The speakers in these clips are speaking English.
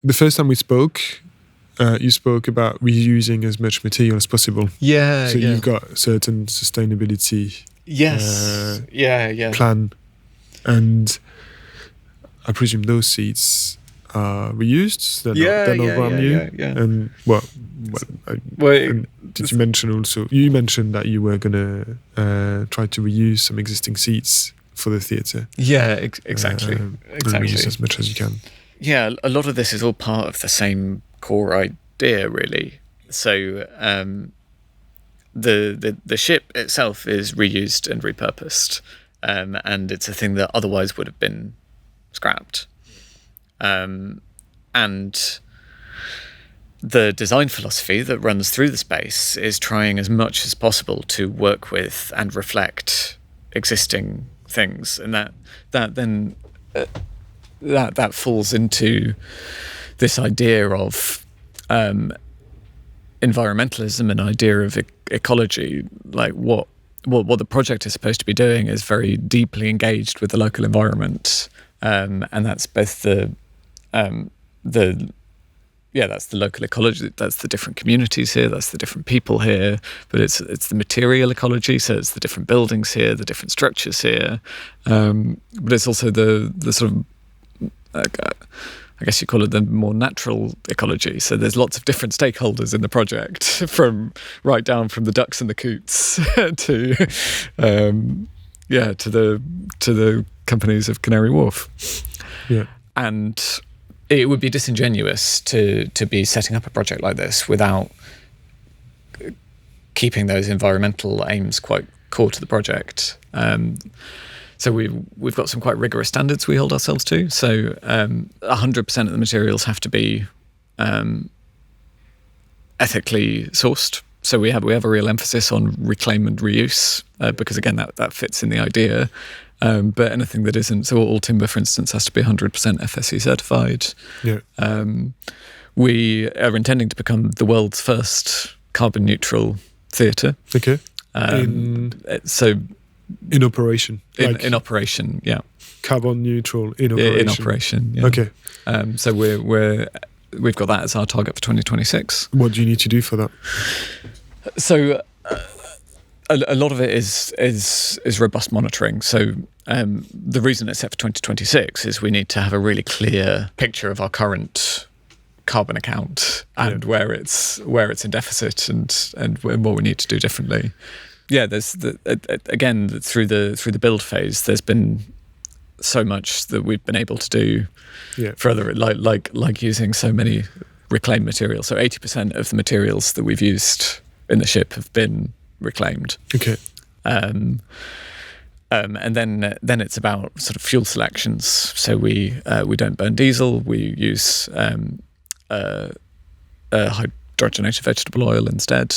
the first time we spoke, you spoke about reusing as much material as possible. Yeah. So you've got certain sustainability Yes. plan, and I presume those seats are reused. They're not brand new. Yeah. And did you mention also? You mentioned that you were gonna try to reuse some existing seats for the theatre. Yeah, exactly. Reuse as much as you can. Yeah, a lot of this is all part of the same core idea, really. So the ship itself is reused and repurposed, and it's a thing that otherwise would have been scrapped. And the design philosophy that runs through the space is trying as much as possible to work with and reflect existing things, and that falls into this idea of environmentalism, an idea of ecology. Like what the project is supposed to be doing is very deeply engaged with the local environment, and that's both that's the local ecology, that's the different communities here, that's the different people here, but it's the material ecology, so it's the different buildings here, the different structures here, but it's also the sort of I guess you call it the more natural ecology. So there's lots of different stakeholders in the project, from right down from the ducks and the coots to the companies of Canary Wharf. Yeah. And it would be disingenuous to be setting up a project like this without keeping those environmental aims quite core to the project. So we've got some quite rigorous standards we hold ourselves to. So 100% of the materials have to be ethically sourced. So we have a real emphasis on reclaim and reuse because again that fits in the idea. But anything that isn't, so all timber, for instance, has to be 100% FSC certified. Yeah. We are intending to become the world's first carbon neutral theatre. Okay. In operation. In operation, yeah. Carbon neutral in operation. In operation, yeah. Okay. So we've got that as our target for 2026. What do you need to do for that? So a lot of it is robust monitoring. So the reason it's set for 2026 is we need to have a really clear picture of our current carbon account and where it's in deficit and what we need to do differently. Yeah, there's again through the build phase, there's been so much that we've been able to do further, like using so many reclaimed materials. So 80% of the materials that we've used in the ship have been reclaimed. Okay. And then it's about sort of fuel selections. So we don't burn diesel. We use hydrogenated vegetable oil instead.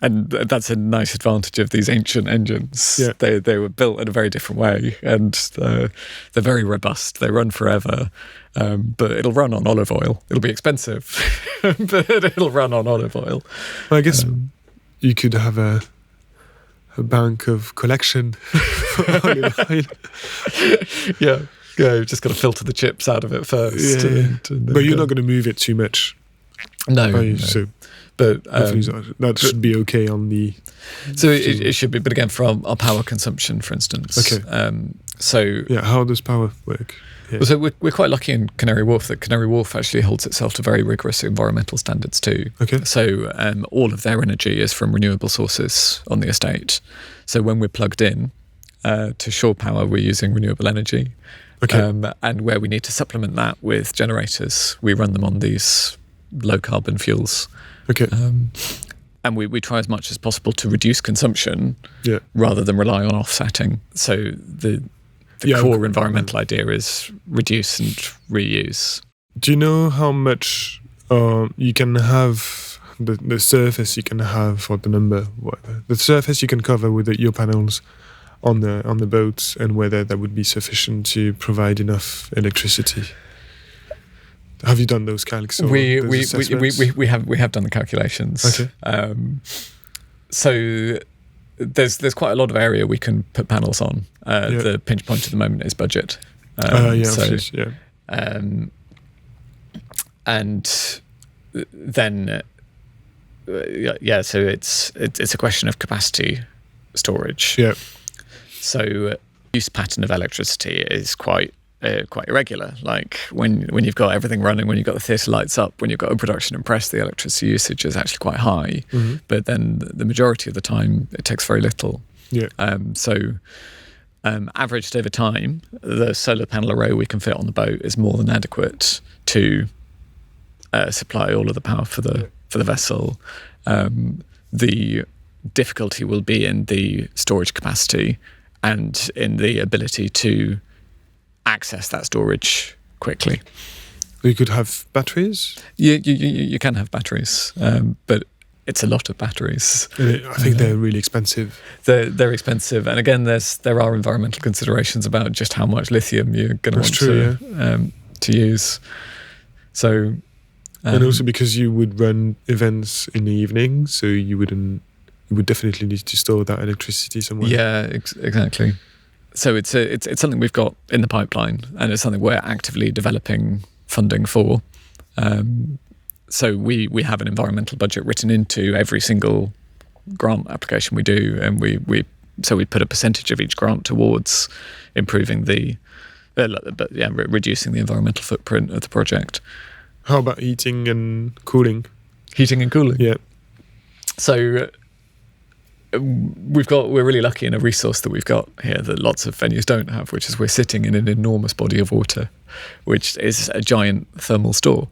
And that's a nice advantage of these ancient engines. Yeah. They were built in a very different way, and they're very robust. They run forever, but it'll run on olive oil. It'll be expensive, but it'll run on olive oil. Well, I guess you could have a bank of collection for olive oil. Yeah, you've just got to filter the chips out of it first. Yeah. But you're not going to move it too much. No. So. But that should be okay on the. So it should be, but again, for our power consumption, for instance. Okay. How does power work? Yeah. Well, so we're quite lucky in Canary Wharf that Canary Wharf actually holds itself to very rigorous environmental standards too. Okay. So all of their energy is from renewable sources on the estate. So when we're plugged in to shore power, we're using renewable energy. Okay. And where we need to supplement that with generators, we run them on these low carbon fuels. Okay. And we try as much as possible to reduce consumption rather than rely on offsetting. So the core environmental idea is reduce and reuse. Do you know how much you can have, the surface you can have, or the number, whatever, the surface you can cover with your panels on the boats, and whether that would be sufficient to provide enough electricity? Have you done those calcs? We have done the calculations. Okay. So there's quite a lot of area we can put panels on. The pinch point at the moment is budget. and then so it's a question of capacity storage. Yeah. So use pattern of electricity is quite irregular. Like when you've got everything running, when you've got the theatre lights up, when you've got a production and press, the electricity usage is actually quite high. Mm-hmm. But then the majority of the time, it takes very little. Yeah. Averaged over time, the solar panel array we can fit on the boat is more than adequate to supply all of the power for the vessel. The difficulty will be in the storage capacity and in the ability to access that storage quickly. You could have batteries? You can have batteries, but it's a lot of batteries. I think they're really expensive. They're expensive, and again, there are environmental considerations about just how much lithium you're going to want to use. So, and also because you would run events in the evening, so you would definitely need to store that electricity somewhere. Yeah, exactly. So it's something we've got in the pipeline, and it's something we're actively developing funding for. So we have an environmental budget written into every single grant application we do, and we put a percentage of each grant towards improving reducing the environmental footprint of the project. How about heating and cooling? Heating and cooling. Yeah. So we're really lucky in a resource that we've got here that lots of venues don't have, which is we're sitting in an enormous body of water, which is a giant thermal store.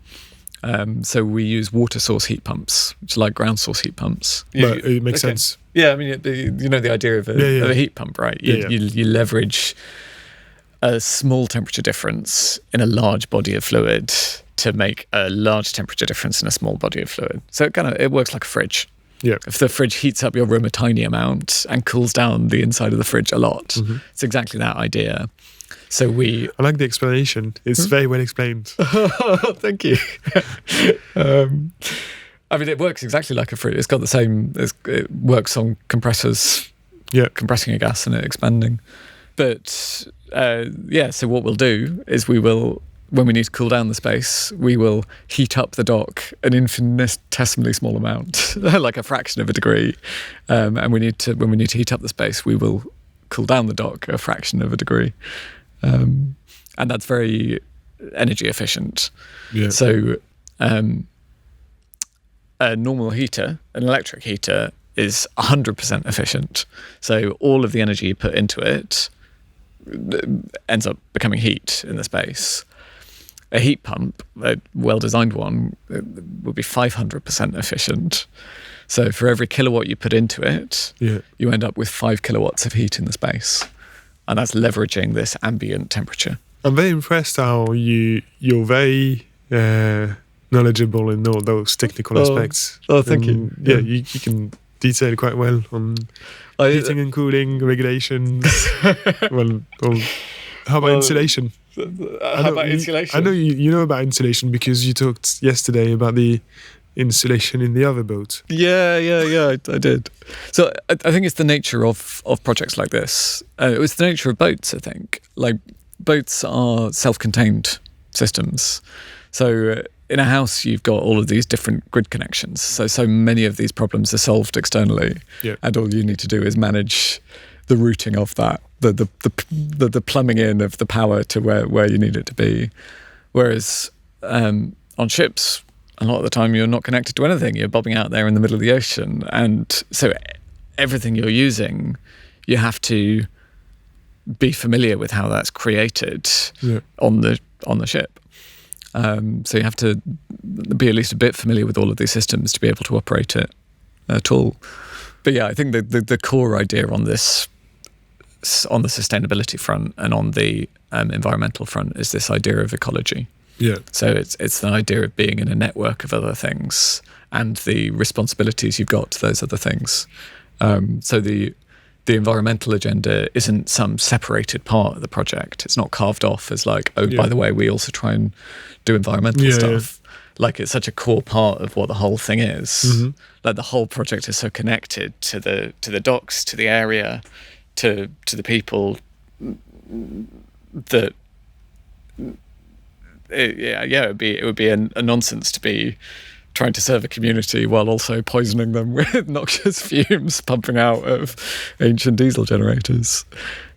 So we use water source heat pumps, which are like ground source heat pumps. But it makes sense. Yeah, I mean, you know the idea of a heat pump, right? You leverage a small temperature difference in a large body of fluid to make a large temperature difference in a small body of fluid. So it works like a fridge. Yeah. If the fridge heats up your room a tiny amount and cools down the inside of the fridge a lot, mm-hmm. It's exactly that idea. So I like the explanation. It's very well explained. Thank you. I mean, it works exactly like a fridge. It's got the same. It works on compressors. Yeah. Compressing a gas and it expanding. But so what we'll do is when we need to cool down the space, we will heat up the dock an infinitesimally small amount, like a fraction of a degree. And when we need to heat up the space, we will cool down the dock a fraction of a degree. And that's very energy efficient. Yeah. So a normal heater, an electric heater, is 100% efficient. So all of the energy you put into it ends up becoming heat in the space. A heat pump, a well-designed one, would be 500% efficient. So for every kilowatt you put into it, you end up with 5 kilowatts of heat in the space. And that's leveraging this ambient temperature. I'm very impressed how you're very knowledgeable in all those technical aspects. Oh, thank you. Yeah, you can detail quite well on heating and cooling regulations. How about insulation? Insulation? I know you know about insulation because you talked yesterday about the insulation in the other boat. Yeah, I did. So I think it's the nature of projects like this. It's the nature of boats, I think. Like, boats are self-contained systems. So in a house, you've got all of these different grid connections. So many of these problems are solved externally. Yeah. And all you need to do is manage the routing of that, the plumbing in of the power to where you need it to be. Whereas on ships, a lot of the time you're not connected to anything. You're bobbing out there in the middle of the ocean. And so everything you're using, you have to be familiar with how that's created on the ship. So you have to be at least a bit familiar with all of these systems to be able to operate it at all. But yeah, I think the core idea on this, on the sustainability front and on the environmental front, is this idea of ecology. Yeah. So it's the idea of being in a network of other things and the responsibilities you've got to those other things. So the environmental agenda isn't some separated part of the project. It's not carved off as like, by the way, we also try and do environmental stuff. Like, it's such a core part of what the whole thing is. Mm-hmm. Like, the whole project is so connected to the docks, to the area, to the people, that it would be a nonsense to be trying to serve a community while also poisoning them with noxious fumes pumping out of ancient diesel generators.